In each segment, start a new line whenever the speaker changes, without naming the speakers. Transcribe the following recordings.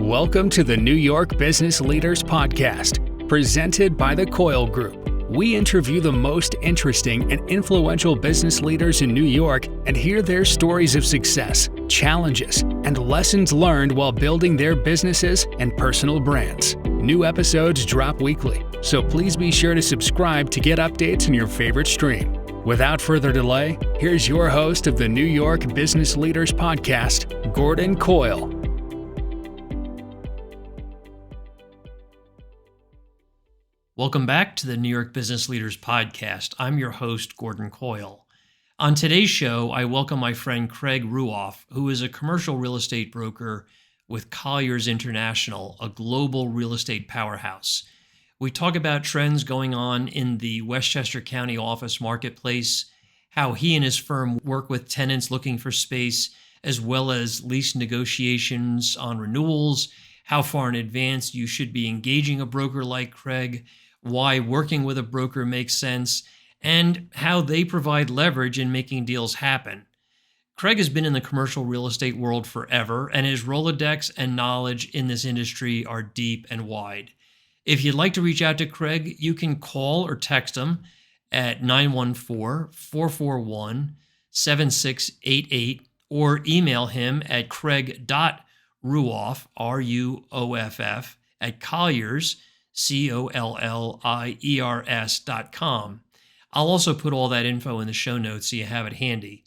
Welcome to the New York Business Leaders Podcast, presented by the Coyle Group. We interview the most interesting and influential business leaders in New York and hear their stories of success, challenges, and lessons learned while building their businesses and personal brands. New episodes drop weekly, so please be sure to subscribe to get updates in your favorite stream. Without further delay, here's your host of the New York Business Leaders Podcast, Gordon Coyle.
Welcome back to the New York Business Leaders Podcast. I'm your host, Gordon Coyle. On today's show, I welcome my friend Craig Ruoff, who is a commercial real estate broker with Collier International, a global real estate powerhouse. We talk about trends going on in the Westchester County office marketplace, how he and his firm work with tenants looking for space, as well as lease negotiations on renewals, how far in advance you should be engaging a broker like Craig, why working with a broker makes sense, and how they provide leverage in making deals happen. Craig has been in the commercial real estate world forever, and his Rolodex and knowledge in this industry are deep and wide. If you'd like to reach out to Craig, you can call or text him at 914-441-7688 or email him at craig.ruoff, R-U-O-F-F, at Colliers, COLLIERS.com. I'll also put all that info in the show notes so you have it handy.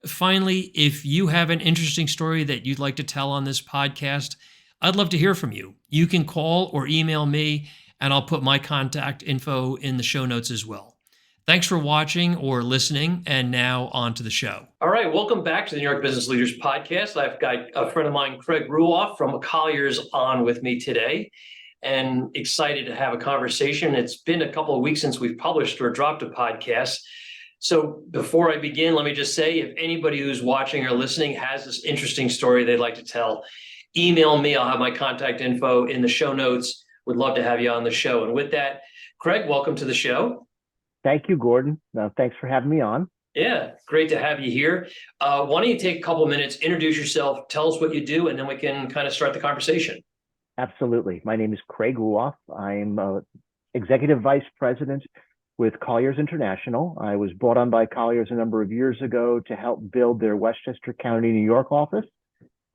Finally, if you have an interesting story that you'd like to tell on this podcast, I'd love to hear from you. You can call or email me, and I'll put my contact info in the show notes as well. Thanks for watching or listening, and now on to the show. All right, welcome back to the New York Business Leaders Podcast. I've got a friend of mine, Craig Ruoff from Collier's, on with me today, and excited to have a conversation. It's been a couple of weeks since we've published or dropped a podcast. So before I begin, let me just say, if anybody who's watching or listening has this interesting story they'd like to tell, email me. I'll have my contact info in the show notes. Would love to have you on the show. And with that, Craig, welcome to the show.
Thank you, Gordon. Thanks for having me on.
Yeah, great to have you here. Why don't you take a couple of minutes, introduce yourself, tell us what you do, and then we can kind of start the conversation.
Absolutely. My name is Craig Ruoff. I'm Executive Vice President with Collier International. I was brought on by Collier a number of years ago to help build their Westchester County, New York office.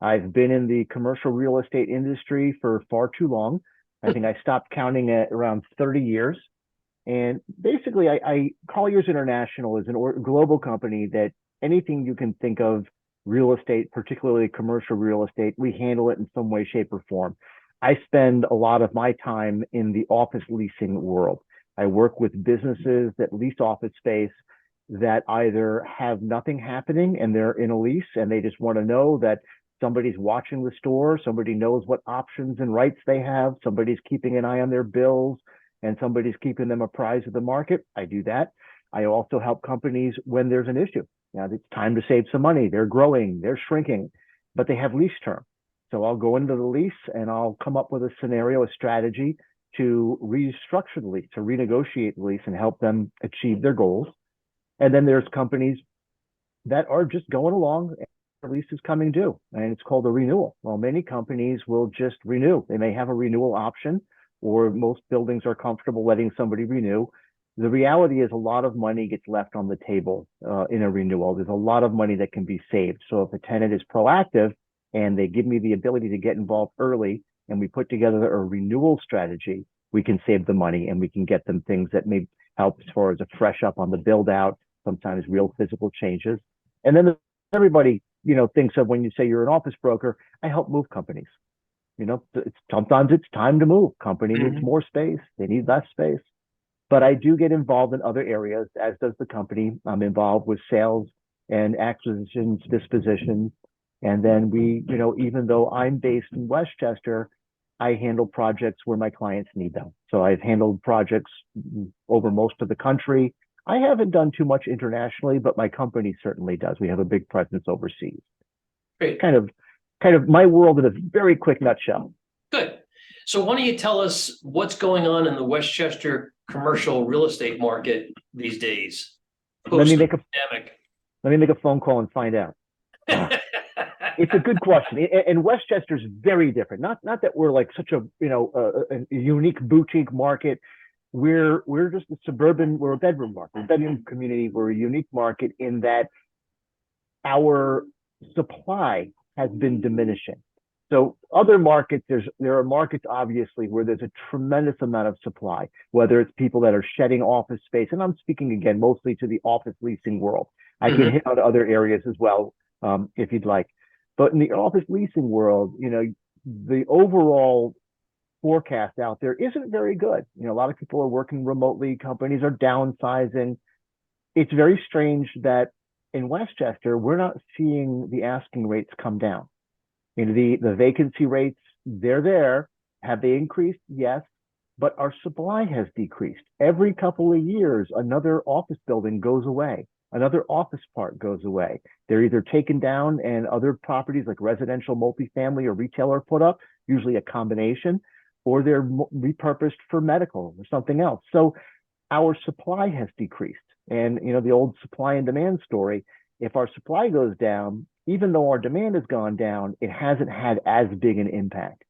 I've been in the commercial real estate industry for far too long. I think I stopped counting at around 30 years. And basically, Collier International is a global company that anything you can think of real estate, particularly commercial real estate, we handle it in some way, shape, or form. I spend a lot of my time in the office leasing world. I work with businesses that lease office space that either have nothing happening and they're in a lease and they just want to know that somebody's watching the store, somebody knows what options and rights they have, somebody's keeping an eye on their bills, and somebody's keeping them apprised of the market. I do that. I also help companies when there's an issue. Now, it's time to save some money. They're growing, they're shrinking, but they have lease term. So I'll go into the lease and I'll come up with a scenario, a strategy to restructure the lease, to renegotiate the lease and help them achieve their goals. And then there's companies that are just going along and the lease is coming due, and it's called a renewal. Well, many companies will just renew. They may have a renewal option, or most buildings are comfortable letting somebody renew. The reality is a lot of money gets left on the table in a renewal. There's a lot of money that can be saved. So if a tenant is proactive and they give me the ability to get involved early and we put together a renewal strategy, we can save the money and we can get them things that may help as far as a fresh up on the build out, sometimes real physical changes. And then everybody, thinks of when you say you're an office broker, I help move companies. Sometimes it's time to move. Company needs more space. They need less space. But I do get involved in other areas, as does the company. I'm involved with sales and acquisitions, dispositions. And then we, even though I'm based in Westchester, I handle projects where my clients need them. So I've handled projects over most of the country. I haven't done too much internationally, but my company certainly does. We have a big presence overseas.
Great.
Kind of my world in a very quick nutshell.
Good. So why don't you tell us what's going on in the Westchester commercial real estate market these days?
Let me make a phone call and find out. It's a good question. And Westchester's very different. Not that we're like such a a unique boutique market. We're just a suburban. We're a bedroom market, we're a bedroom community. We're a unique market in that our supply has been diminishing. So other markets, there are markets obviously where there's a tremendous amount of supply, whether it's people that are shedding office space, and I'm speaking again mostly to the office leasing world. I can hit on other areas as well if you'd like, but in the office leasing world, the overall forecast out there isn't very good. A lot of people are working remotely, companies are downsizing. It's very strange that in Westchester we're not seeing the asking rates come down. The vacancy rates, they're there. Have they increased? Yes, but our supply has decreased. Every couple of years, another office building goes away. Another office park goes away. They're either taken down and other properties like residential, multifamily, or retail are put up, usually a combination, or they're repurposed for medical or something else. So our supply has decreased. And, the old supply and demand story, if our supply goes down, even though our demand has gone down, it hasn't had as big an impact.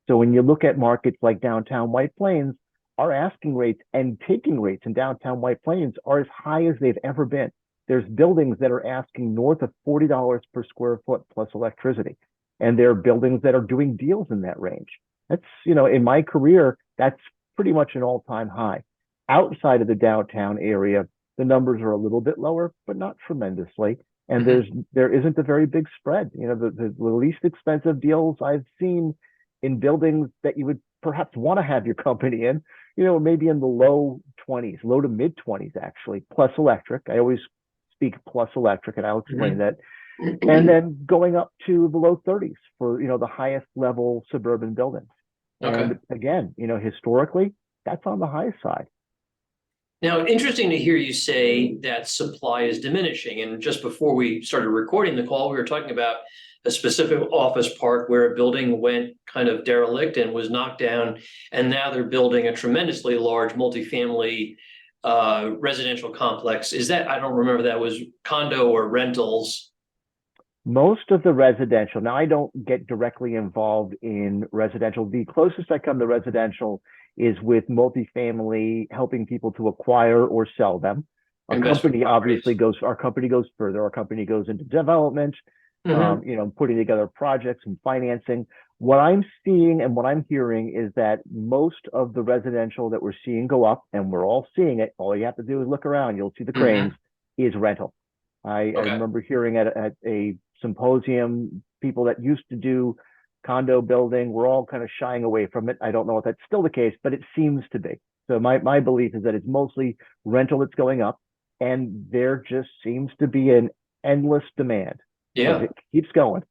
So when you look at markets like downtown White Plains, our asking rates and taking rates in downtown White Plains are as high as they've ever been. There's buildings that are asking north of $40 per square foot plus electricity. And there are buildings that are doing deals in that range. That's, in my career, that's pretty much an all-time high. Outside of the downtown area, the numbers are a little bit lower, but not tremendously. And there isn't a very big spread. The least expensive deals I've seen in buildings that you would perhaps want to have your company in, maybe in the low 20s, low to mid 20s, actually, plus electric. I always speak plus electric, and I'll explain that. And then going up to the low 30s for, the highest level suburban buildings.
Okay.
And again, historically, that's on the high side.
Now, interesting to hear you say that supply is diminishing. And just before we started recording the call, we were talking about a specific office park where a building went kind of derelict and was knocked down. And now they're building a tremendously large multifamily residential complex. I don't remember, that was condo or rentals?
Most of the residential, now I don't get directly involved in residential. The closest I come to residential is with multifamily, helping people to acquire or sell them. Our company obviously goes further. Our company goes into development, putting together projects and financing. What I'm seeing and what I'm hearing is that most of the residential that we're seeing go up, and we're all seeing it, all you have to do is look around, you'll see the cranes, is rental. I remember hearing at a symposium, people that used to do condo building, we're all kind of shying away from it. I don't know if that's still the case, but it seems to be. So my belief is that it's mostly rental that's going up, and there just seems to be an endless demand.
Yeah,
it keeps going.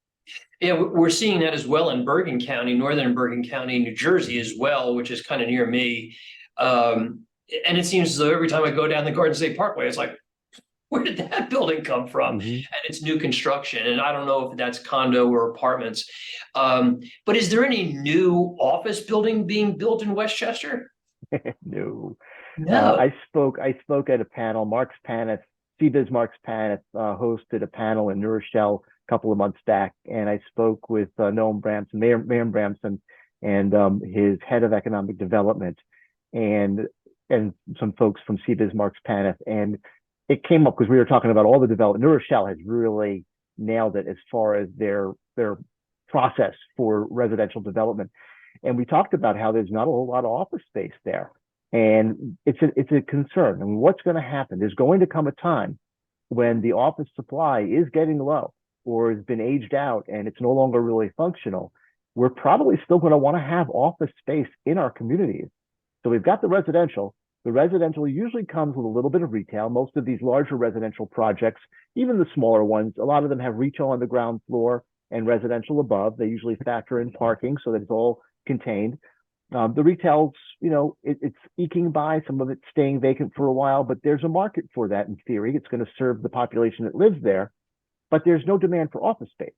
Yeah, we're seeing that as well in Bergen County, northern Bergen County, New Jersey as well, which is kind of near me. And it seems as though every time I go down the Garden State Parkway, it's like, where did that building come from? And it's new construction. And I don't know if that's condo or apartments. But is there any new office building being built in Westchester?
No.
No.
I spoke at a panel. Marks Paneth, CBiz Marks Paneth hosted a panel in New Rochelle a couple of months back. And I spoke with Noam Bramson, Mayor Bramson, and his head of economic development, and some folks from CBiz Marks Paneth. And it came up because we were talking about all the development. New Rochelle has really nailed it as far as their process for residential development. And we talked about how there's not a whole lot of office space there. And it's a concern. I mean, what's going to happen? There's going to come a time when the office supply is getting low or has been aged out and it's no longer really functional. We're probably still going to want to have office space in our communities. So we've got the residential. The residential usually comes with a little bit of retail. Most of these larger residential projects, even the smaller ones, a lot of them have retail on the ground floor and residential above. They usually factor in parking so that it's all contained. The retail's, it's eking by, some of it's staying vacant for a while, but there's a market for that in theory. It's going to serve the population that lives there, but there's no demand for office space.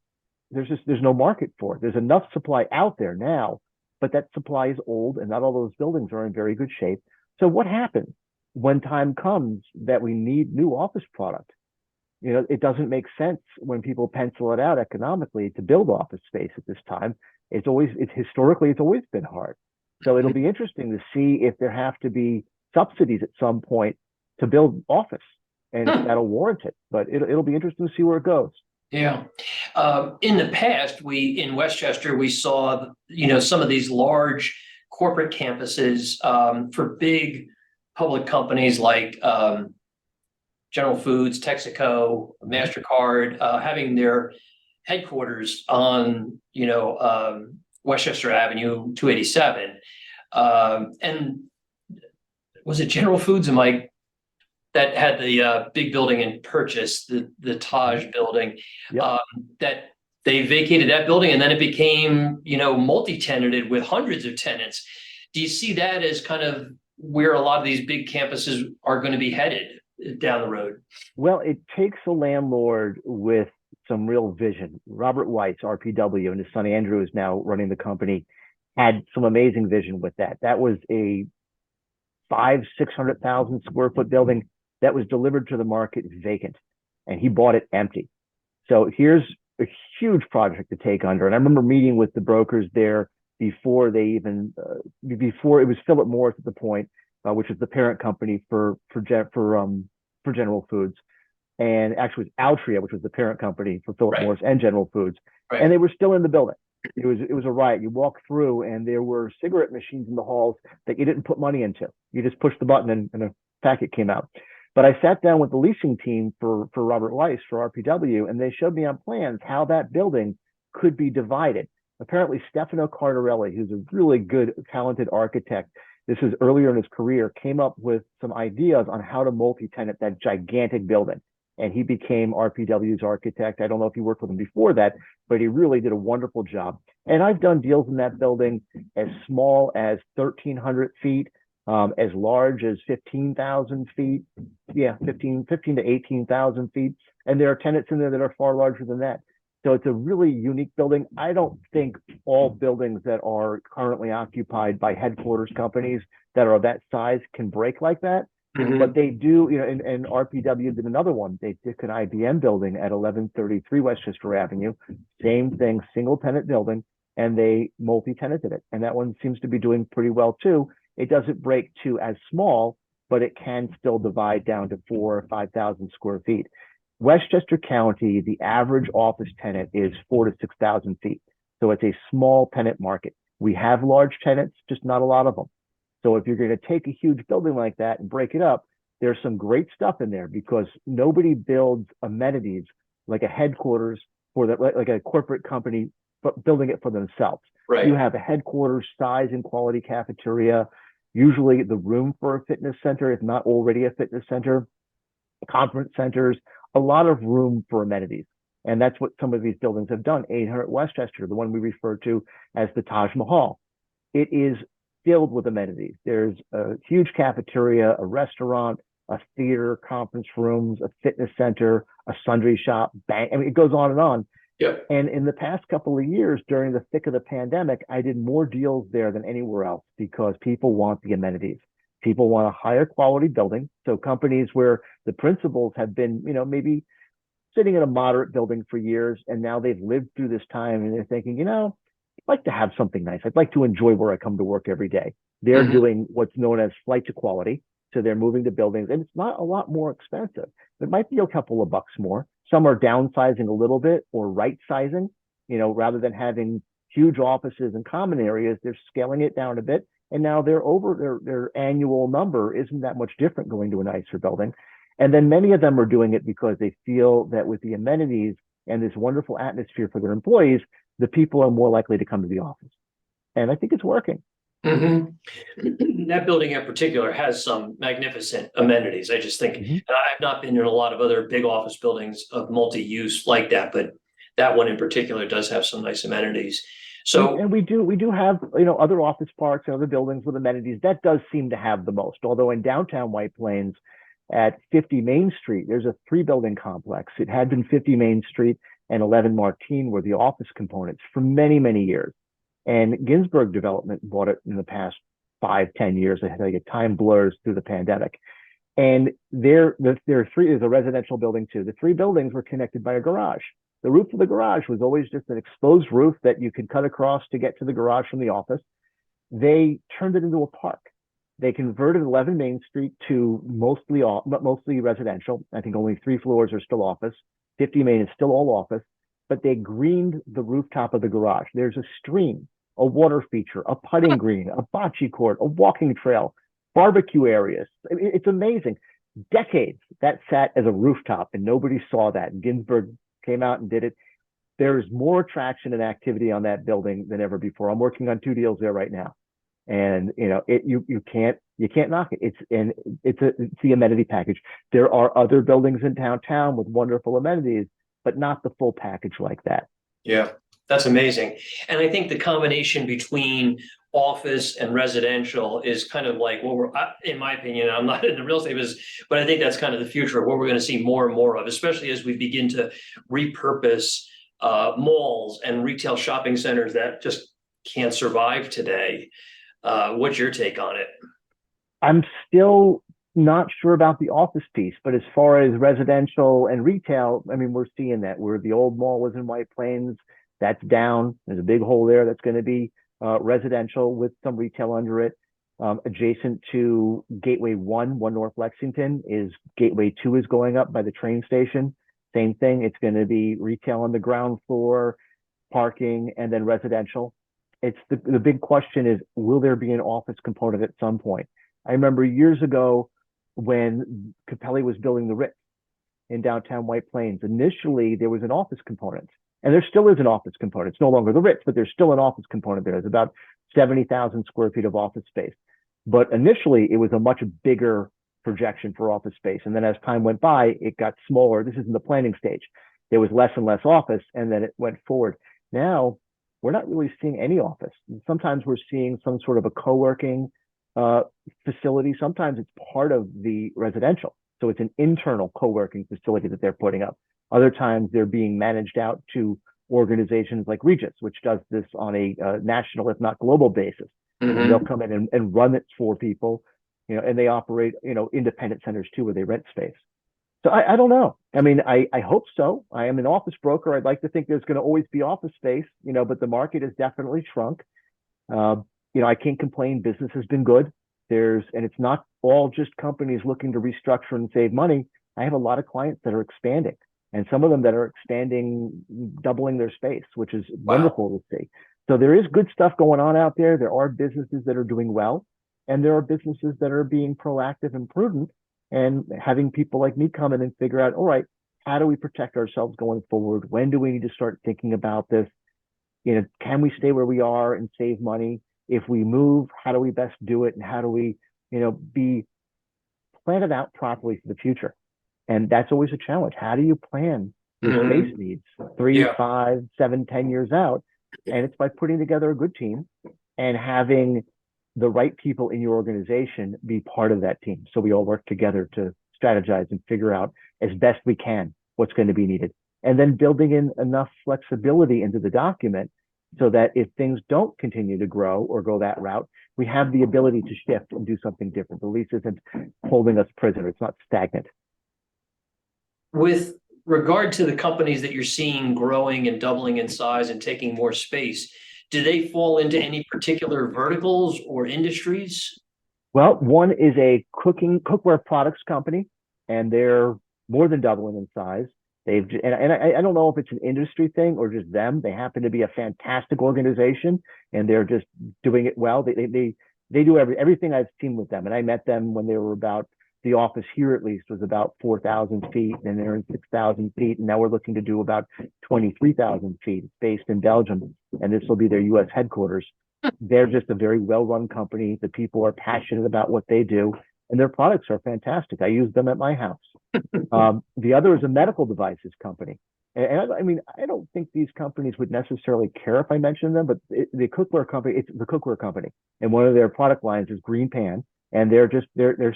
There's no market for it. There's enough supply out there now, but that supply is old and not all those buildings are in very good shape. So what happens when time comes that we need new office product? it doesn't make sense when people pencil it out economically to build office space at this time. Historically, it's always been hard. So it'll be interesting to see if there have to be subsidies at some point to build office, and if that'll warrant it. But it'll be interesting to see where it goes.
Yeah. In the past, in Westchester, we saw, some of these large corporate campuses for big public companies like General Foods, Texaco, MasterCard, having their headquarters on, Westchester Avenue, 287. And was it General Foods that had the big building in Purchase, the Taj building, that they vacated that building, and then it became, multi-tenanted with hundreds of tenants. Do you see that as kind of where a lot of these big campuses are going to be headed down the road?
Well, it takes a landlord with some real vision. Robert Weiss, RPW, and his son Andrew is now running the company, had some amazing vision with that. That was a 600,000 square foot building that was delivered to the market vacant, and he bought it empty. So here's a huge project to take under. And I remember meeting with the brokers there before it was Philip Morris at the point, which is the parent company for General Foods, and actually it was Altria, which was the parent company for Philip Morris and General Foods, and they were still in the building. It was a riot. You walk through, and there were cigarette machines in the halls that you didn't put money into. You just pushed the button, and a packet came out. But I sat down with the leasing team for Robert Weiss for RPW, and they showed me on plans how that building could be divided. Apparently, Stefano Cardarelli, who's a really good, talented architect, this is earlier in his career, came up with some ideas on how to multi-tenant that gigantic building. And he became RPW's architect. I don't know if he worked with him before that, but he really did a wonderful job. And I've done deals in that building as small as 1,300 feet, as large as 15,000 feet. Yeah, 15 to 18,000 feet. And there are tenants in there that are far larger than that. So it's a really unique building. I don't think all buildings that are currently occupied by headquarters companies that are of that size can break like that. But they do, and RPW did another one. They took an IBM building at 1133 Westchester Avenue, same thing, single tenant building, and they multi-tenanted it. And that one seems to be doing pretty well too. It doesn't break to as small, but it can still divide down to 4,000 or 5,000 square feet. Westchester County, the average office tenant is 4,000 to 6,000 feet. So it's a small tenant market. We have large tenants, just not a lot of them. So if you're going to take a huge building like that and break it up, there's some great stuff in there, because nobody builds amenities like a headquarters for like a corporate company, but building it for themselves.
Right.
You have a headquarters size and quality cafeteria, usually the room for a fitness center, if not already a fitness center, conference centers, a lot of room for amenities. And that's what some of these buildings have done. 800 Westchester, the one we refer to as the Taj Mahal. It is filled with amenities. There's a huge cafeteria, a restaurant, a theater, conference rooms, a fitness center, a sundry shop, bank. I mean, it goes on and on.
Yep.
And in the past couple of years, during the thick of the pandemic, I did more deals there than anywhere else, because people want the amenities. People want a higher quality building. So companies where the principals have been, maybe sitting in a moderate building for years, and now they've lived through this time, and they're thinking, I'd like to have something nice. I'd like to enjoy where I come to work every day. They're doing what's known as flight to quality. So they're moving to buildings, and it's not a lot more expensive. It might be a couple of bucks more. Some are downsizing a little bit or right sizing, rather than having huge offices and common areas, they're scaling it down a bit. And now they're over their annual number isn't that much different going to a nicer building. And then many of them are doing it because they feel that with the amenities and this wonderful atmosphere for their employees, the people are more likely to come to the office. And I think it's working.
That building in particular has some magnificent amenities. I just think I've not been in a lot of other big office buildings of multi-use like that, but that one in particular does have some nice amenities. So,
and we do have, other office parks and other buildings with amenities. That does seem to have the most. Although in downtown White Plains at 50 Main Street, there's a 3-building complex. It had been 50 Main Street and 11 Martine were the office components for many, many years. And Ginsburg Development bought it in the past 5-10 years. I tell you, time blurs through the pandemic. And there are three, there's a residential building too. The three buildings were connected by a garage. The roof of the garage was always just an exposed roof that you could cut across to get to the garage from the office. They turned it into a park. They converted 11 Main Street to mostly residential. I think only 3 floors are still office. 50 Main is still all office, but they greened the rooftop of the garage. There's a stream, a water feature, a putting green, a bocce court, a walking trail, barbecue areas. It's amazing. Decades that sat as a rooftop and nobody saw that. And Ginsburg came out and did it. There's more attraction and activity on that building than ever before. I'm working on 2 deals there right now. And you can't knock it. It's the amenity package. There are other buildings in downtown with wonderful amenities, but not the full package like that.
Yeah, that's amazing. And I think the combination between office and residential is kind of like in my opinion, I'm not in the real estate business, but I think that's kind of the future of what we're going to see more and more of, especially as we begin to repurpose malls and retail shopping centers that just can't survive today. What's your take on it?
I'm still not sure about the office piece, but as far as residential and retail, I mean, we're seeing that where the old mall was in White Plains, that's down. There's a big hole there that's going to be residential with some retail under it. Adjacent to Gateway 1 North Lexington is Gateway 2 is going up by the train station. Same thing. It's going to be retail on the ground floor, parking, and then residential. It's the big question is, will there be an office component at some point? I remember years ago when Capelli was building the Ritz in downtown White Plains. Initially, there was an office component, and there still is an office component. It's no longer the Ritz, but there's still an office component there. There's about 70,000 square feet of office space. But initially, it was a much bigger projection for office space. And then as time went by, it got smaller. This is in the planning stage. There was less and less office, and then it went forward. Now, we're not really seeing any office. Sometimes we're seeing some sort of a co-working facility. Sometimes it's part of the residential. So it's an internal co-working facility that they're putting up. Other times they're being managed out to organizations like Regis, which does this on a national, if not global basis. Mm-hmm. And they'll come in and run it for people, and they operate, independent centers too, where they rent space. So I don't know. I mean, I hope so. I am an office broker. I'd like to think there's going to always be office space, but the market has definitely shrunk. I can't complain. Business has been good. And it's not all just companies looking to restructure and save money. I have a lot of clients that are expanding, and some of them that are expanding, doubling their space, which is wonderful to see. So there is good stuff going on out there. There are businesses that are doing well, and there are businesses that are being proactive and prudent, and having people like me come in and figure out, all right, how do we protect ourselves going forward? When do we need to start thinking about this? Can we stay where we are and save money? If we move, how do we best do it? And how do we, be planned out properly for the future? And that's always a challenge. How do you plan your space needs 3, 5, 7, 10 years out? And it's by putting together a good team and having the right people in your organization be part of that team. So we all work together to strategize and figure out as best we can what's going to be needed. And then building in enough flexibility into the document so that if things don't continue to grow or go that route, we have the ability to shift and do something different. The lease isn't holding us prisoner. It's not stagnant.
With regard to the companies that you're seeing growing and doubling in size and taking more space, do they fall into any particular verticals or industries?
Well, one is a cookware products company, and they're more than doubling in size. And I don't know if it's an industry thing or just them. They happen to be a fantastic organization, and they're just doing it well. They do everything I've seen with them. And I met them when they were the office here at least was about 4,000 feet, and they're in 6,000 feet. And now we're looking to do about 23,000 feet. It's based in Belgium, and this will be their U.S. headquarters. They're just a very well-run company. The people are passionate about what they do, and their products are fantastic. I use them at my house. The other is a medical devices company. And I don't think these companies would necessarily care if I mentioned them, but the cookware company, it's the cookware company. And one of their product lines is Green Pan. And their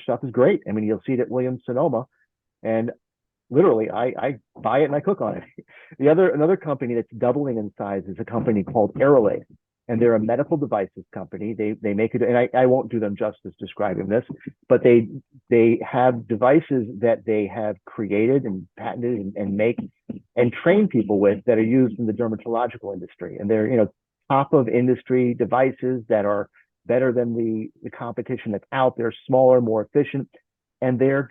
stuff is great. I mean, you'll see it at Williams-Sonoma, and literally I buy it and I cook on it. Another company that's doubling in size is a company called Aerolade. and they're a medical devices company. They make it, and I won't do them justice describing this, but they have devices that they have created and patented and make and train people with that are used in the dermatological industry. And they're, top of industry devices that are better than the competition that's out there, smaller, more efficient, and they're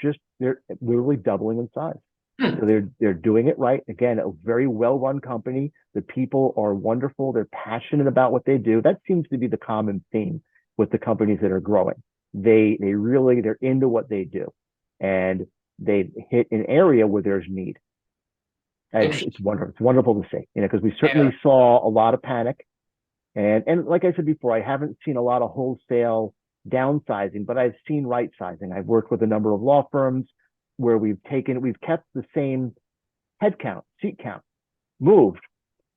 literally doubling in size. So they're doing it right. Again, a very well-run company. The people are wonderful. They're passionate about what they do. That seems to be the common theme with the companies that are growing. They're into what they do, and they've hit an area where there's need. It's wonderful. It's wonderful to see, because we certainly saw a lot of panic, and like I said before, I haven't seen a lot of wholesale downsizing, but I've seen right sizing. I've worked with a number of law firms where we've kept the same head count, seat count, moved,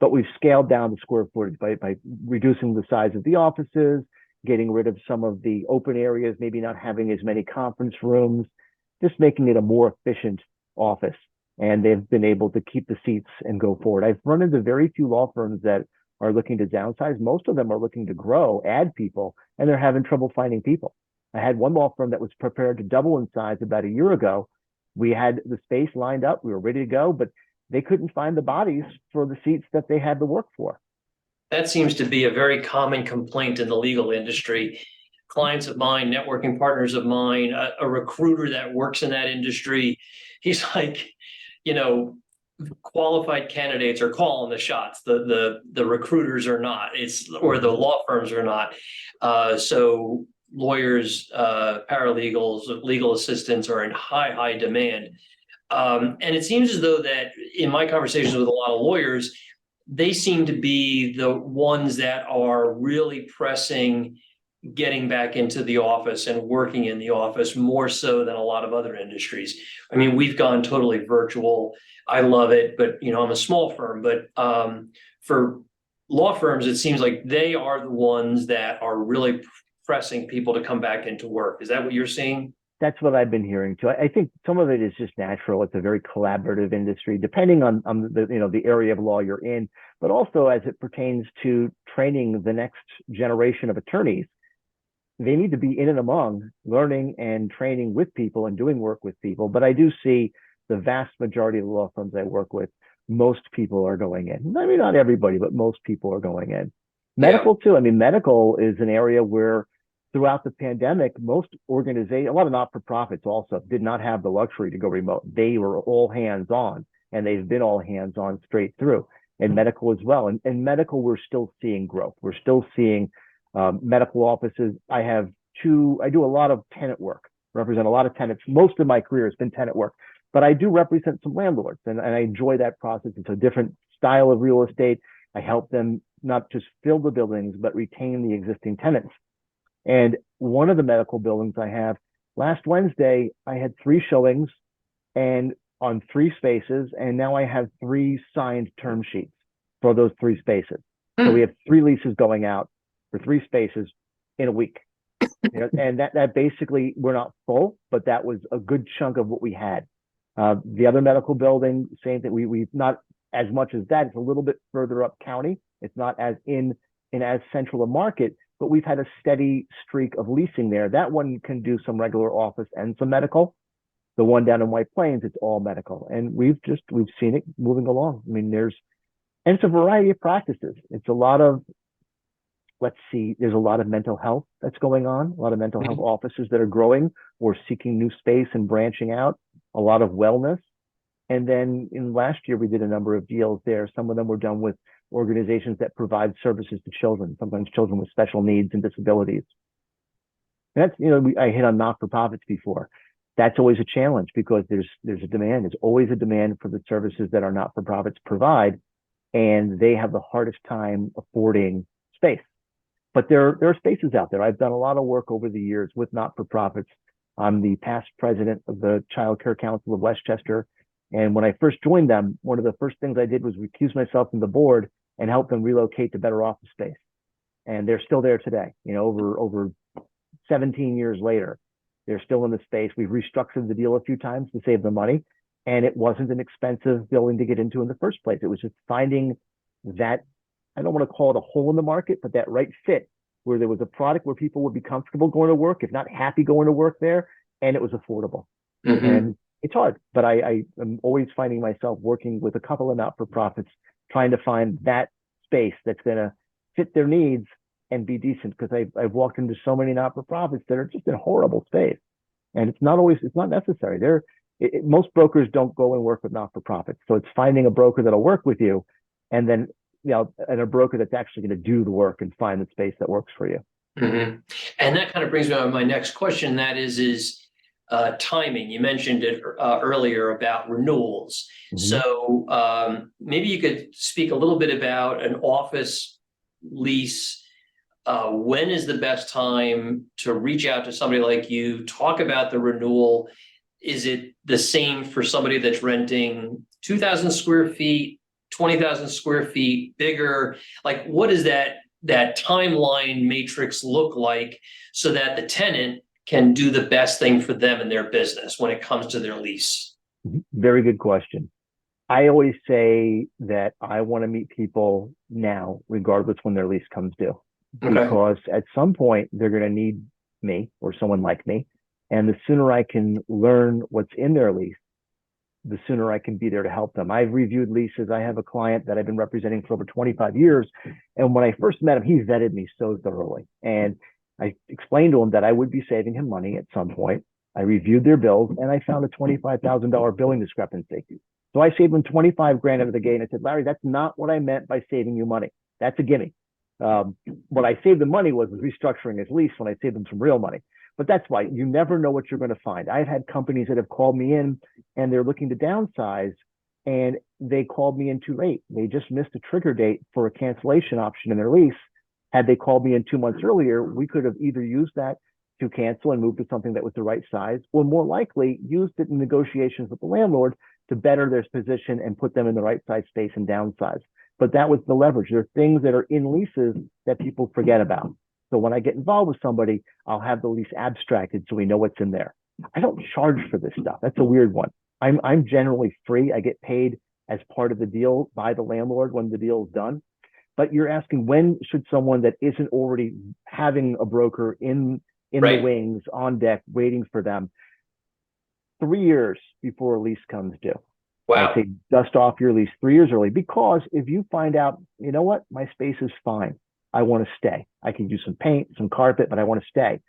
but we've scaled down the square footage by reducing the size of the offices, getting rid of some of the open areas, maybe not having as many conference rooms, just making it a more efficient office. And they've been able to keep the seats and go forward. I've run into very few law firms that are looking to downsize. Most of them are looking to grow, add people, and they're having trouble finding people. I had one law firm that was prepared to double in size about a year ago. We had the space lined up. We were ready to go, but they couldn't find the bodies for the seats that they had to work for.
That seems to be a very common complaint in the legal industry. Clients of mine, networking partners of mine, a recruiter that works in that industry, he's like, qualified candidates are calling the shots. The recruiters are not. Or the law firms are not. So lawyers, paralegals, legal assistants are in high demand. And it seems as though that in my conversations with a lot of lawyers, they seem to be the ones that are really pressing getting back into the office and working in the office more so than a lot of other industries. I mean, we've gone totally virtual. I love it, but I'm a small firm, but for law firms, it seems like they are the ones that are really pressing people to come back into work. Is that what you're seeing?
That's what I've been hearing too. I think some of it is just natural. It's a very collaborative industry, depending on the area of law you're in, but also as it pertains to training the next generation of attorneys. They need to be in and among learning and training with people and doing work with people. But I do see the vast majority of the law firms I work with, most people are going in. I mean, not everybody, but most people are going in. Medical too. I mean, medical is an area where throughout the pandemic, most organizations, a lot of not-for-profits also did not have the luxury to go remote. They were all hands-on, and they've been all hands-on straight through. And medical as well. And medical, we're still seeing growth. We're still seeing medical offices. I do a lot of tenant work, represent a lot of tenants. Most of my career has been tenant work, but I do represent some landlords, and I enjoy that process. It's a different style of real estate. I help them not just fill the buildings, but retain the existing tenants. And one of the medical buildings I have, last Wednesday, I had 3 showings and on 3 spaces, and now I have 3 signed term sheets for those 3 spaces. So we have 3 leases going out for 3 spaces in a week. And that basically, we're not full, but that was a good chunk of what we had. The other medical building, same thing. We've not as much as that. It's a little bit further up county. It's not as in as central a market, but we've had a steady streak of leasing there. That one can do some regular office and some medical. The one down in White Plains, it's all medical. And we've seen it moving along. I mean, it's a variety of practices. It's a lot of, there's a lot of mental health that's going on, a lot of mental health offices that are growing or seeking new space and branching out, a lot of wellness. And then in last year, we did a number of deals there. Some of them were done with organizations that provide services to children, sometimes children with special needs and disabilities. And that's, I hit on not-for-profits before. That's always a challenge because there's a demand. There's always a demand for the services that our not-for-profits provide, and they have the hardest time affording space. But there are spaces out there. I've done a lot of work over the years with not-for-profits. I'm the past president of the Child Care Council of Westchester. And when I first joined them, one of the first things I did was recuse myself from the board and help them relocate to better office space. And they're still there today, over 17 years later. They're still in the space. We've restructured the deal a few times to save the money. And it wasn't an expensive building to get into in the first place. It was just finding that I don't want to call it a hole in the market, but that right fit where there was a product where people would be comfortable going to work, if not happy going to work there, and it was affordable.
Mm-hmm.
And it's hard, but I am always finding myself working with a couple of not-for-profits, trying to find that space that's going to fit their needs and be decent. Because I've walked into so many not-for-profits that are just in horrible space, and it's not necessary. Most brokers don't go and work with not-for-profits, so it's finding a broker that'll work with you, and then and a broker that's actually going to do the work and find the space that works for you.
Mm-hmm. And that kind of brings me on my next question. That is timing. You mentioned it earlier about renewals.
Mm-hmm.
So maybe you could speak a little bit about an office lease. When is the best time to reach out to somebody like you, talk about the renewal? Is it the same for somebody that's renting 2,000 square feet, 20,000 square feet, bigger? Like, what does that timeline matrix look like so that the tenant can do the best thing for them in their business when it comes to their lease?
Very good question. I always say that I want to meet people now, regardless when their lease comes due, because at some point they're going to need me or someone like me. And the sooner I can learn what's in their lease, the sooner I can be there to help them. I've reviewed leases. I have a client that I've been representing for over 25 years. And when I first met him, he vetted me so thoroughly. And I explained to him that I would be saving him money at some point. I reviewed their bills and I found a $25,000 billing discrepancy. So I saved him 25 grand out of the gate. And I said, Larry, that's not what I meant by saving you money. That's a gimme. What I saved the money was restructuring his lease when I saved him some real money. But that's why you never know what you're going to find. I've had companies that have called me in and they're looking to downsize and they called me in too late. They just missed a trigger date for a cancellation option in their lease. Had they called me in 2 months earlier, we could have either used that to cancel and move to something that was the right size, or more likely used it in negotiations with the landlord to better their position and put them in the right size space and downsize. But that was the leverage. There are things that are in leases that people forget about. So when I get involved with somebody, I'll have the lease abstracted so we know what's in there. I don't charge for this stuff. That's a weird one. I'm generally free. I get paid as part of the deal by the landlord when the deal is done. But you're asking, when should someone that isn't already having a broker in
Right.
the wings on deck waiting for them? 3 years before a lease comes due.
Wow.
I say dust off your lease 3 years early, because if you find out, you know what, my space is fine, I want to stay. I can use some paint, some carpet, but I want to stay.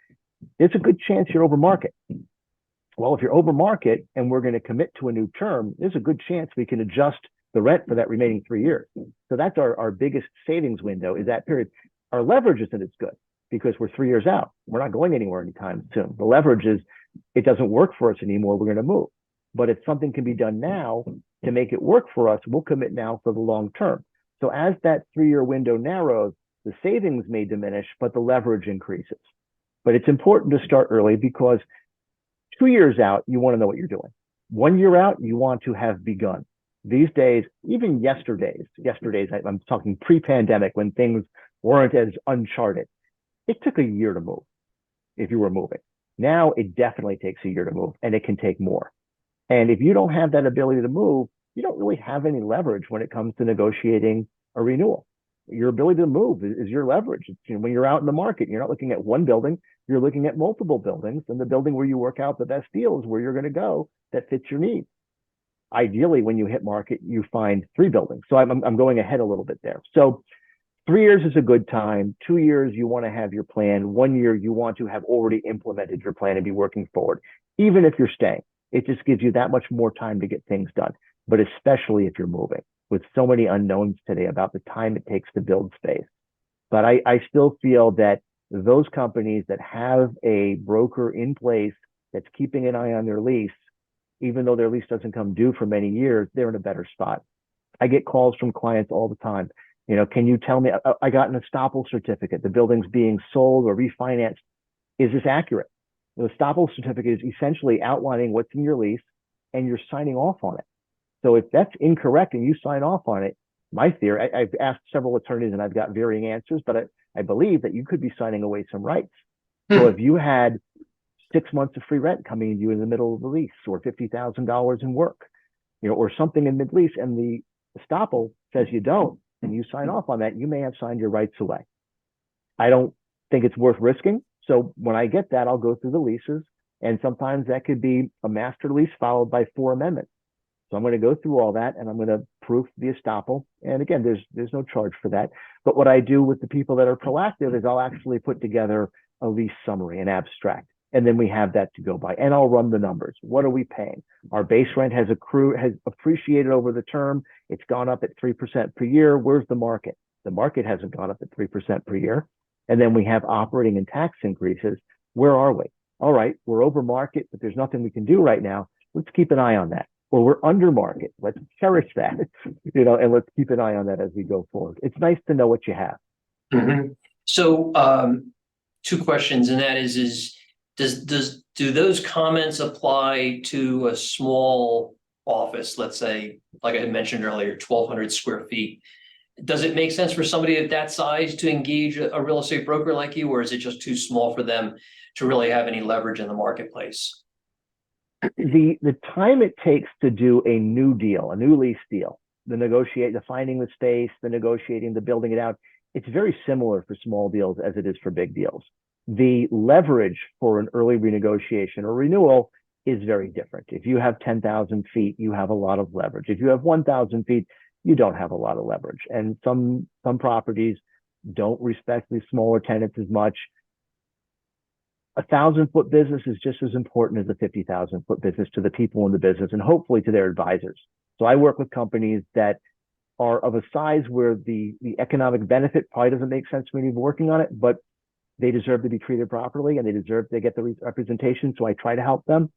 It's a good chance you're over market. Well, if you're over market and we're going to commit to a new term, there's a good chance we can adjust the rent for that remaining 3 years. So that's our biggest savings window, is that period. Our leverage isn't as good because we're 3 years out. We're not going anywhere anytime soon. The leverage is, it doesn't work for us anymore, we're going to move. But if something can be done now to make it work for us, we'll commit now for the long term. So as that 3-year window narrows, the savings may diminish, but the leverage increases. But it's important to start early, because 2 years out, you want to know what you're doing. 1 year out, you want to have begun. These days, even yesterday's, I'm talking pre-pandemic, when things weren't as uncharted, it took a year to move if you were moving. Now it definitely takes a year to move, and it can take more. And if you don't have that ability to move, you don't really have any leverage when it comes to negotiating a renewal. Your ability to move is your leverage. When you're out in the market, you're not looking at one building, you're looking at multiple buildings, and the building where you work out the best deal is where you're going to go that fits your needs. Ideally, when you hit market, you find 3 buildings. So I'm going ahead a little bit there. So 3 years is a good time. 2 years, you want to have your plan. 1 year, you want to have already implemented your plan and be working forward. Even if you're staying, it just gives you that much more time to get things done. But especially if you're moving, with so many unknowns today about the time it takes to build space. But I still feel that those companies that have a broker in place that's keeping an eye on their lease, even though their lease doesn't come due for many years, they're in a better spot. I get calls from clients all the time. Can you tell me, I got an estoppel certificate, the building's being sold or refinanced. Is this accurate? The estoppel certificate is essentially outlining what's in your lease and you're signing off on it. So if that's incorrect and you sign off on it, my theory, I've asked several attorneys and I've got varying answers, but I believe that you could be signing away some rights. So if you had 6 months of free rent coming to you in the middle of the lease, or $50,000 in work, or something in mid-lease, and the estoppel says you don't, and you sign off on that, you may have signed your rights away. I don't think it's worth risking. So when I get that, I'll go through the leases. And sometimes that could be a master lease followed by 4 amendments. So I'm going to go through all that and I'm going to proof the estoppel. And again, there's no charge for that. But what I do with the people that are proactive is I'll actually put together a lease summary, an abstract. And then we have that to go by. And I'll run the numbers. What are we paying? Our base rent has appreciated over the term. It's gone up at 3% per year. Where's the market? The market hasn't gone up at 3% per year. And then we have operating and tax increases. Where are we? All right, we're over market, but there's nothing we can do right now. Let's keep an eye on that. Or we're under market. Let's cherish that, and let's keep an eye on that as we go forward. It's nice to know what you have.
Mm-hmm. So, 2 questions, and that is do those comments apply to a small office? Let's say, like I had mentioned earlier, 1,200 square feet. Does it make sense for somebody at that size to engage a real estate broker like you, or is it just too small for them to really have any leverage in the marketplace?
The time it takes to do a new deal, a new lease deal, the finding the space, the negotiating, the building it out, it's very similar for small deals as it is for big deals. The leverage for an early renegotiation or renewal is very different. If you have 10,000 feet, you have a lot of leverage. If you have 1,000 feet, you don't have a lot of leverage. And some properties don't respect the smaller tenants as much. A 1,000-foot business is just as important as a 50,000-foot business to the people in the business and hopefully to their advisors. So I work with companies that are of a size where the economic benefit probably doesn't make sense for me to be working on it, but they deserve to be treated properly and they deserve to get the representation. So I try to help them.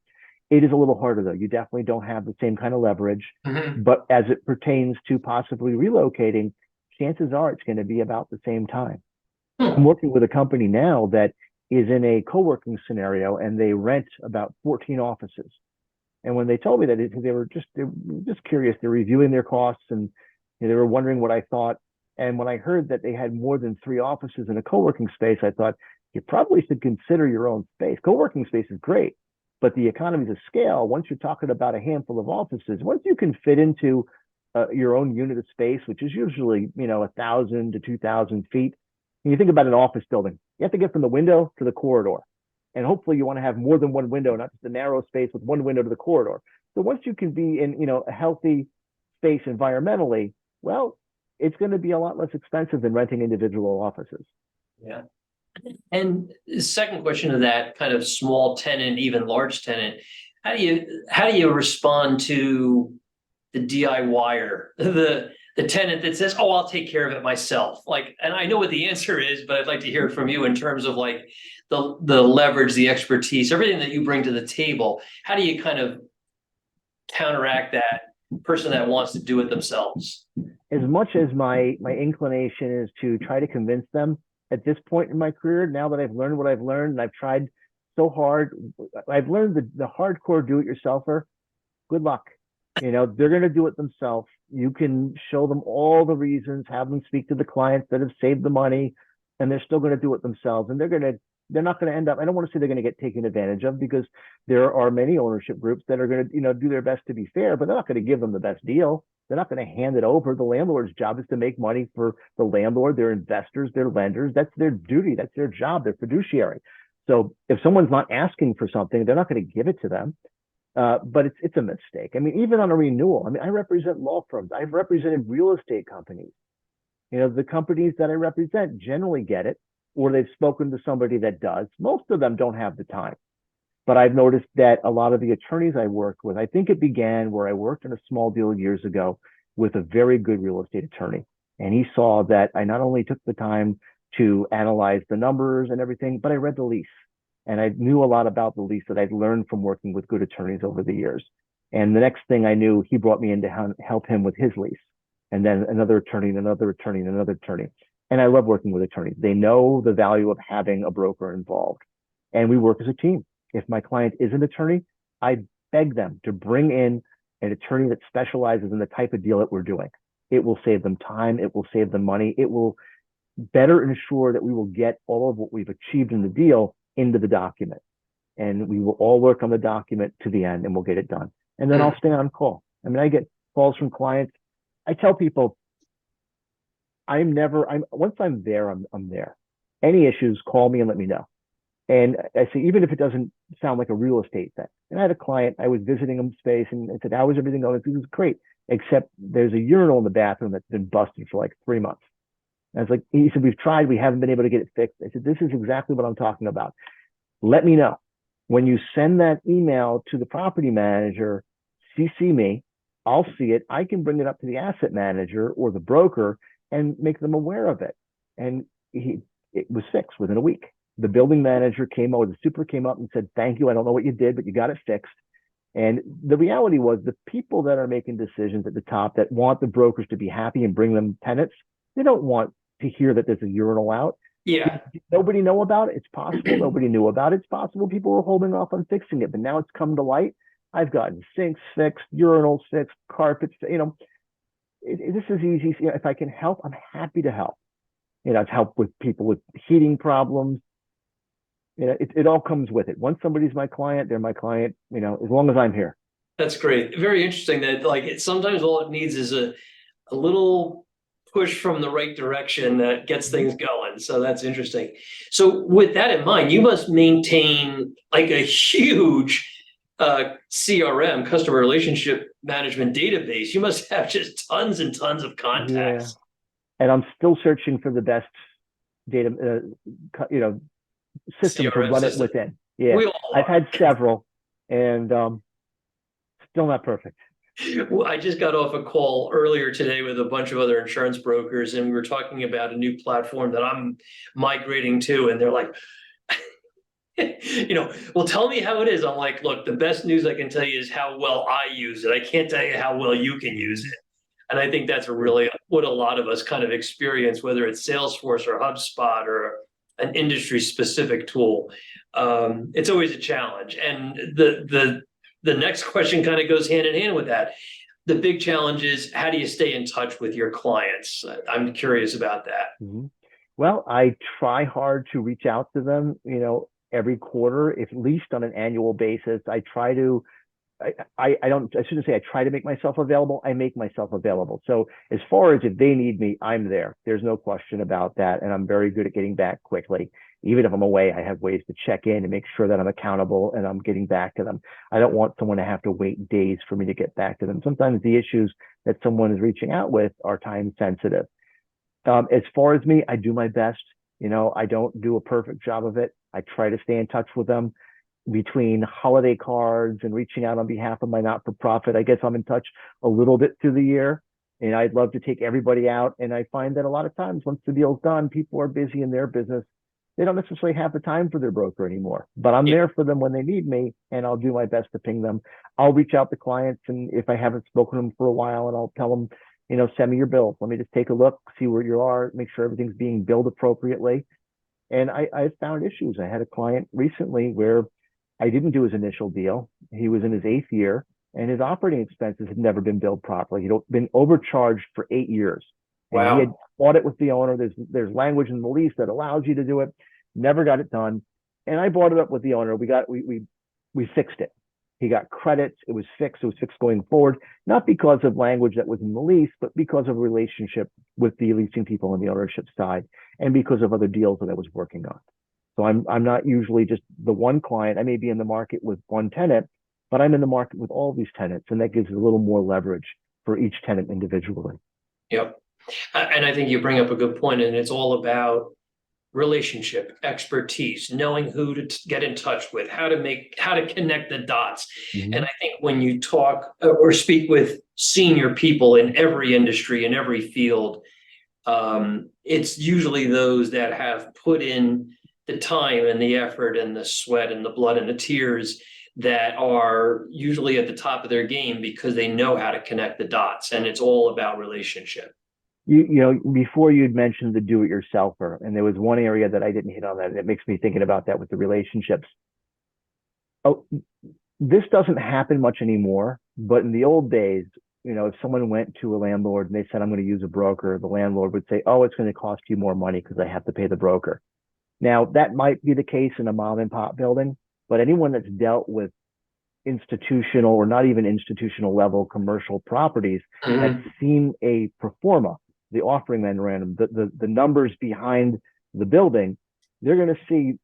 It is a little harder though. You definitely don't have the same kind of leverage, but as it pertains to possibly relocating, chances are it's going to be about the same time. I'm working with a company now that is in a co-working scenario and they rent about 14 offices. And when they told me that, they were just curious. They're reviewing their costs and they were wondering what I thought. And when I heard that they had more than 3 offices in a co-working space, I thought you probably should consider your own space. Co-working space is great, but the economies of scale, once you're talking about a handful of offices, once you can fit into your own unit of space, which is usually, 1,000 to 2,000 feet. When you think about an office building, you have to get from the window to the corridor. And hopefully you want to have more than one window, not just a narrow space with one window to the corridor. So once you can be in, a healthy space environmentally, well, it's going to be a lot less expensive than renting individual offices.
Yeah. And the second question to that kind of small tenant, even large tenant, how do you respond to the DIYer, the tenant that says, "Oh, I'll take care of it myself"? And I know what the answer is, but I'd like to hear it from you in terms of the leverage, the expertise, everything that you bring to the table. How do you kind of counteract that person that wants to do it themselves?
As much as my inclination is to try to convince them at this point in my career, now that I've learned what I've learned and I've tried so hard, I've learned the hardcore do-it-yourselfer. Good luck. They're going to do it themselves. You can show them all the reasons, have them speak to the clients that have saved the money, and they're still going to do it themselves. And they're not going to end up, I don't want to say they're going to get taken advantage of, because there are many ownership groups that are going to, do their best to be fair, but they're not going to give them the best deal. They're not going to hand it over. The landlord's job is to make money for the landlord, their investors, their lenders. That's their duty. That's their job. They're fiduciary. So if someone's not asking for something, they're not going to give it to them. But it's a mistake. Even on a renewal, I represent law firms. I've represented real estate companies. The companies that I represent generally get it, or they've spoken to somebody that does. Most of them don't have the time. But I've noticed that a lot of the attorneys I worked with, I think it began where I worked in a small deal years ago with a very good real estate attorney. And he saw that I not only took the time to analyze the numbers and everything, but I read the lease. And I knew a lot about the lease that I'd learned from working with good attorneys over the years. And the next thing I knew, he brought me in to help him with his lease. And then another attorney, and another attorney, and another attorney. And I love working with attorneys. They know the value of having a broker involved. And we work as a team. If my client is an attorney, I beg them to bring in an attorney that specializes in the type of deal that we're doing. It will save them time. It will save them money. It will better ensure that we will get all of what we've achieved in the deal into the document. And we will all work on the document to the end and we'll get it done. And then I'll stay on call. I get calls from clients. I tell people, once I'm there, I'm there. Any issues, call me and let me know. And I say, even if it doesn't sound like a real estate thing. And I had a client, I was visiting him space and I said, how was everything going? This is great, except there's a urinal in the bathroom that's been busted for like 3 months. And I was like, he said, we've tried, we haven't been able to get it fixed. I said, this is exactly what I'm talking about. Let me know. When you send that email to the property manager, CC me, I'll see it. I can bring it up to the asset manager or the broker and make them aware of it. And it was fixed within a week. The building manager came over, the super came up and said, thank you. I don't know what you did, but you got it fixed. And the reality was the people that are making decisions at the top that want the brokers to be happy and bring them tenants, they don't want to hear that there's a urinal out.
Yeah.
Did nobody know about it? It's possible. Nobody knew about it. It's possible people were holding off on fixing it, but now it's come to light. I've gotten sinks fixed, urinals fixed, carpets, this is easy. If I can help, I'm happy to help. I've helped with people with heating problems. It all comes with it. Once somebody's my client, they're my client, as long as I'm here.
That's great. Very interesting that sometimes all it needs is a little push from the right direction that gets things going. So that's interesting. So with that in mind, you must maintain like a huge CRM, customer relationship management database. You must have just tons and tons of contacts.
Yeah. And I'm still searching for the best data, system CRM to run system. It within. Yeah, I've had several, and still not perfect.
Well, I just got off a call earlier today with a bunch of other insurance brokers, and we were talking about a new platform that I'm migrating to, and they're like, well, tell me how it is. I'm like, look, the best news I can tell you is how well I use it. I can't tell you how well you can use it. And I think that's really what a lot of us kind of experience, whether it's Salesforce or HubSpot or an industry specific tool. It's always a challenge. And the next question kind of goes hand in hand with that. The big challenge is, how do you stay in touch with your clients? I'm curious about that.
Mm-hmm. Well, I try hard to reach out to them, every quarter, at least on an annual basis. I try to, I shouldn't say I try to make myself available. I make myself available. So as far as if they need me, I'm there. There's no question about that. And I'm very good at getting back quickly. Even if I'm away, I have ways to check in and make sure that I'm accountable and I'm getting back to them. I don't want someone to have to wait days for me to get back to them. Sometimes the issues that someone is reaching out with are time sensitive. As far as me, I do my best. I don't do a perfect job of it. I try to stay in touch with them between holiday cards and reaching out on behalf of my not-for-profit. I guess I'm in touch a little bit through the year, and I'd love to take everybody out. And I find that a lot of times once the deal's done, people are busy in their business. They don't necessarily have the time for their broker anymore, but I'm there for them when they need me, and I'll do my best to ping them. I'll reach out to clients, and if I haven't spoken to them for a while, and I'll tell them, send me your bills. Let me just take a look, see where you are, make sure everything's being billed appropriately. And I found issues. I had a client recently where I didn't do his initial deal. He was in his 8th year, and his operating expenses had never been billed properly. He'd been overcharged for 8 years. And
wow.
He had bought it with the owner. There's language in the lease that allows you to do it. Never got it done. And I brought it up with the owner. We fixed it. He got credits. It was fixed. It was fixed going forward, not because of language that was in the lease, but because of a relationship with the leasing people on the ownership side, and because of other deals that I was working on. So I'm not usually just the one client. I may be in the market with one tenant, but I'm in the market with all these tenants, and that gives a little more leverage for each tenant individually.
Yep. And I think you bring up a good point, and it's all about relationship, expertise, knowing who to get in touch with, how to connect the dots. Mm-hmm. And I think when you talk or speak with senior people in every industry, in every field, it's usually those that have put in the time and the effort and the sweat and the blood and the tears that are usually at the top of their game because they know how to connect the dots, and it's all about relationship.
Before you'd mentioned the do-it-yourselfer, and there was one area that I didn't hit on that makes me thinking about that with the relationships. Oh, this doesn't happen much anymore, but in the old days, if someone went to a landlord and they said, I'm going to use a broker, the landlord would say, oh, it's going to cost you more money because I have to pay the broker. Now, that might be the case in a mom and pop building, but anyone that's dealt with institutional or not even institutional level commercial properties has seen a pro forma the offering memorandum, the numbers behind the building, they're going to see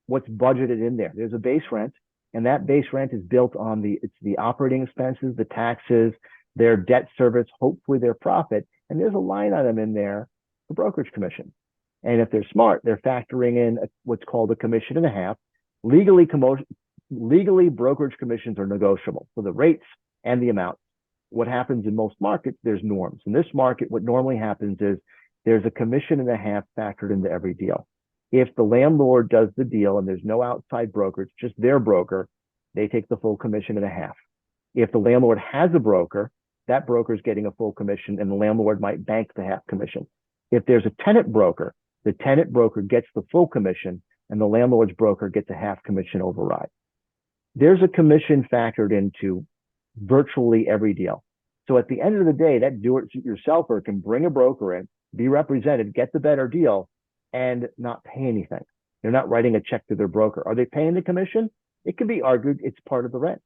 what's budgeted in there. There's a base rent, and that base rent is built on the operating expenses, the taxes, their debt service, hopefully their profit, and there's a line item in there for brokerage commission. And if they're smart, they're factoring in what's called a commission and a half. Legally, brokerage commissions are negotiable, so the rates and the amount. What happens in most markets, there's norms. In this market, what normally happens is there's a commission and a half factored into every deal. If the landlord does the deal and there's no outside broker, it's just their broker, they take the full commission and a half. If the landlord has a broker, that broker is getting a full commission and the landlord might bank the half commission. If there's a tenant broker, the tenant broker gets the full commission and the landlord's broker gets a half commission override. There's a commission factored into virtually every deal. So at the end of the day, that do-it-yourselfer can bring a broker in, be represented, get the better deal, and not pay anything. They're not writing a check to their broker. Are they paying the commission? It can be argued it's part of the rent,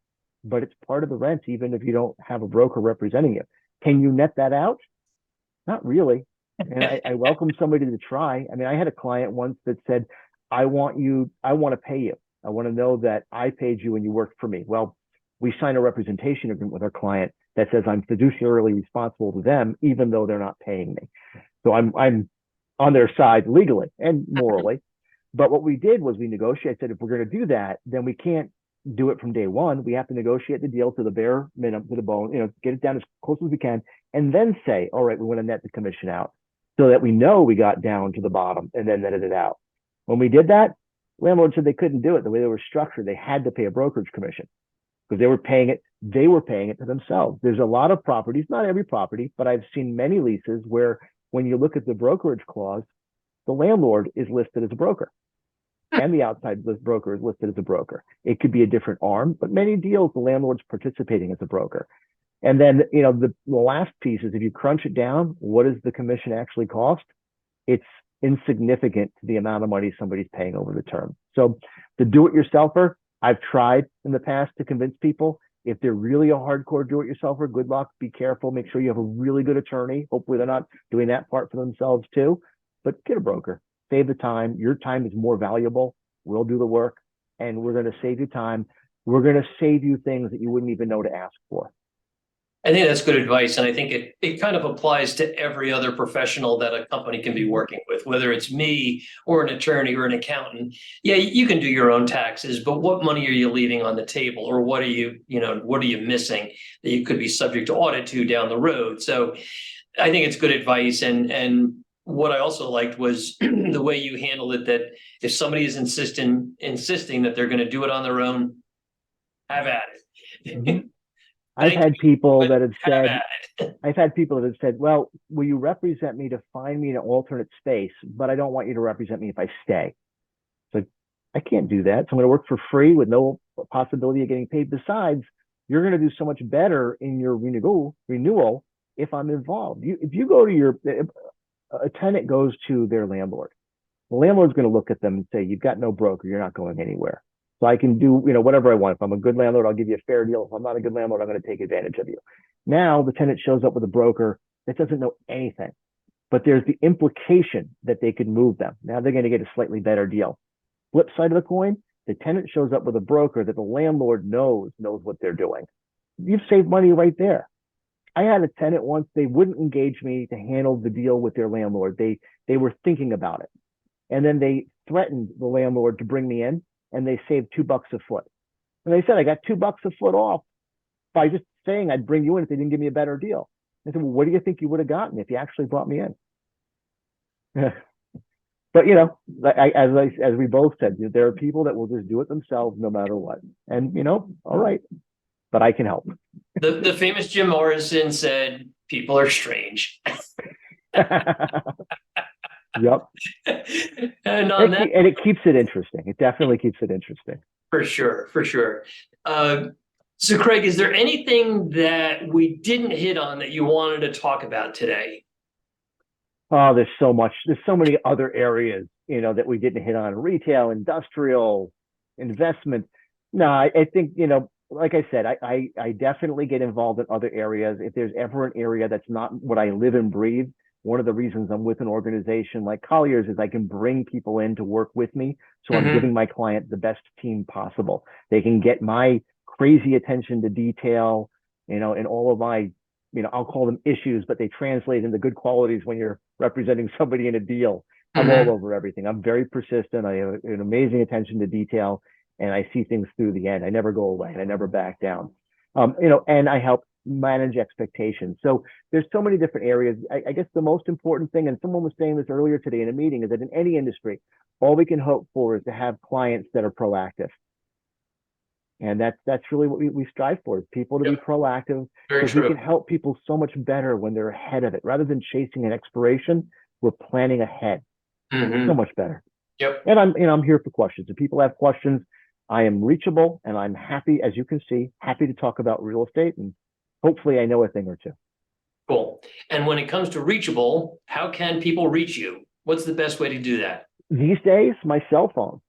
but it's part of the rent even if you don't have a broker representing you. Can you net that out? Not really. And I welcome somebody to try. I mean, I had a client once that said, I want to pay you. I want to know that I paid you and you worked for me. Well, we sign a representation agreement with our client that says I'm fiduciarily responsible to them, even though they're not paying me. So I'm on their side legally and morally. But what we did was we negotiated, said, if we're going to do that, then we can't do it from day one. We have to negotiate the deal to the bare minimum, to the bone, get it down as close as we can, and then say, all right, we want to net the commission out so that we know we got down to the bottom and then netted it out. When we did that, landlord said they couldn't do it. The way they were structured, they had to pay a brokerage commission because they were paying it to themselves. There's a lot of properties, not every property, but I've seen many leases where when you look at the brokerage clause, the landlord is listed as a broker and the outside broker is listed as a broker. It could be a different arm, but many deals, the landlord's participating as a broker. And then, the last piece is if you crunch it down, what does the commission actually cost? It's insignificant to the amount of money somebody's paying over the term. So the do-it-yourselfer, I've tried in the past to convince people, if they're really a hardcore do-it-yourselfer, good luck, be careful, make sure you have a really good attorney. Hopefully they're not doing that part for themselves too, but get a broker, save the time. Your time is more valuable. We'll do the work and we're going to save you time. We're going to save you things that you wouldn't even know to ask for.
I think that's good advice. And I think it kind of applies to every other professional that a company can be working with, whether it's me or an attorney or an accountant. Yeah, you can do your own taxes, but what money are you leaving on the table, or what are you missing that you could be subject to audit to down the road? So I think it's good advice. And what I also liked was the way you handled it, that if somebody is insisting that they're going to do it on their own, have at it.
Mm-hmm. I've had people that have said, well, will you represent me to find me an alternate space, but I don't want you to represent me if I stay. So I can't do that. So I'm going to work for free with no possibility of getting paid. Besides, you're going to do so much better in your renewal if I'm involved. If you go to a tenant goes to their landlord, the landlord's going to look at them and say, you've got no broker, you're not going anywhere. So I can do, whatever I want. If I'm a good landlord, I'll give you a fair deal. If I'm not a good landlord, I'm going to take advantage of you. Now the tenant shows up with a broker that doesn't know anything, but there's the implication that they could move them. Now they're going to get a slightly better deal. Flip side of the coin, the tenant shows up with a broker that the landlord knows what they're doing. You've saved money right there. I had a tenant once, they wouldn't engage me to handle the deal with their landlord. They were thinking about it. And then they threatened the landlord to bring me in, and they saved $2 a foot. And they said, I got $2 a foot off by just saying I'd bring you in if they didn't give me a better deal. I said, well, what do you think you would have gotten if you actually brought me in? But, as we both said, there are people that will just do it themselves no matter what. And, all right, but I can help.
The famous Jim Morrison said, people are strange.
Yep.
And
it keeps it interesting. It definitely keeps it interesting.
For sure. So Craig, is there anything that we didn't hit on that you wanted to talk about today?
Oh, there's so much. There's so many other areas, that we didn't hit on. Retail, industrial, investment. No, I think, like I said, I definitely get involved in other areas. If there's ever an area that's not what I live and breathe, one of the reasons I'm with an organization like Collier's is I can bring people in to work with me. So I'm giving my client the best team possible. They can get my crazy attention to detail, and all of my, I'll call them issues, but they translate into good qualities when you're representing somebody in a deal. I'm all over everything. I'm very persistent. I have an amazing attention to detail, and I see things through the end. I never go away, and I never back down. And I help manage expectations. So there's so many different areas. I guess the most important thing, and someone was saying this earlier today in a meeting, is that in any industry, all we can hope for is to have clients that are proactive. And that's really what we strive for, is people to be proactive, because we can help people so much better when they're ahead of it. Rather than chasing an expiration, we're planning ahead. So much better. And I'm here for questions. If people have questions, I am reachable, and I'm happy, as you can see, happy to talk about real estate, and hopefully I know a thing or two.
Cool. And when it comes to reachable, how can people reach you? What's the best way to do that?
These days, my cell phone.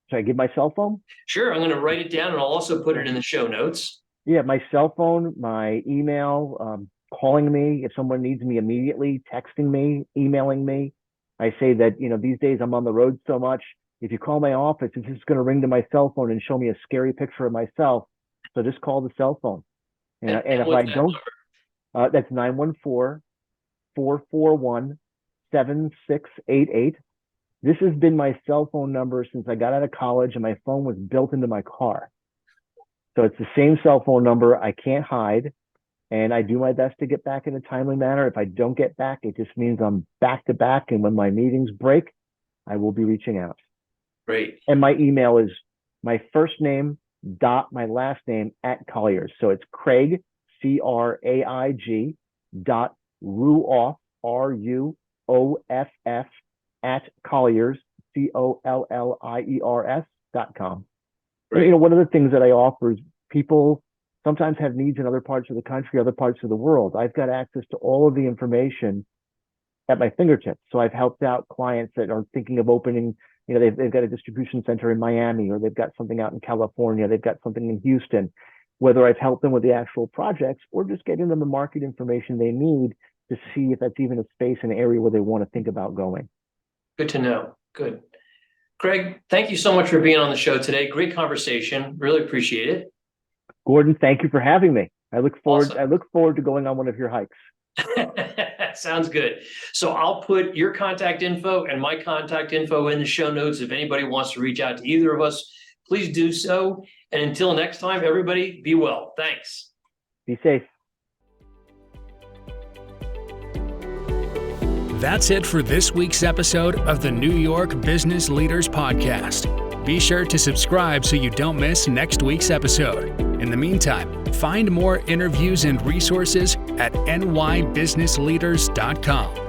Should I give my cell phone?
Sure. I'm going to write it down, and I'll also put it in the show notes.
Yeah, my cell phone, my email, calling me if someone needs me immediately, texting me, emailing me. I say that, these days I'm on the road so much. If you call my office, it's just going to ring to my cell phone and show me a scary picture of myself. So just call the cell phone. And if I don't, that's 914-441-7688. This has been my cell phone number since I got out of college, and my phone was built into my car. So it's the same cell phone number. I can't hide, and I do my best to get back in a timely manner. If I don't get back, it just means I'm back to back, and when my meetings break, I will be reaching out.
Great.
And my email is my first name dot my last name at Collier. So it's Craig, CRAIG dot Ruoff, RUOFF at Colliers, COLLIERS.com. One of the things that I offer is people sometimes have needs in other parts of the country, other parts of the world. I've got access to all of the information at my fingertips. So I've helped out clients that are thinking of opening, they've got a distribution center in Miami, or they've got something out in California, they've got something in Houston, whether I've helped them with the actual projects or just getting them the market information they need to see if that's even a space, an area where they want to think about going.
Good to know. Good. Craig, thank you so much for being on the show today. Great conversation. Really appreciate it.
Gordon, thank you for having me. I look forward
Awesome.
to going on one of your hikes.
Sounds good. So I'll put your contact info and my contact info in the show notes. If anybody wants to reach out to either of us, please do so. And until next time, everybody, be well. Thanks.
Be safe.
That's it for this week's episode of the New York Business Leaders Podcast. Be sure to subscribe so you don't miss next week's episode. In the meantime, find more interviews and resources at nybusinessleaders.com.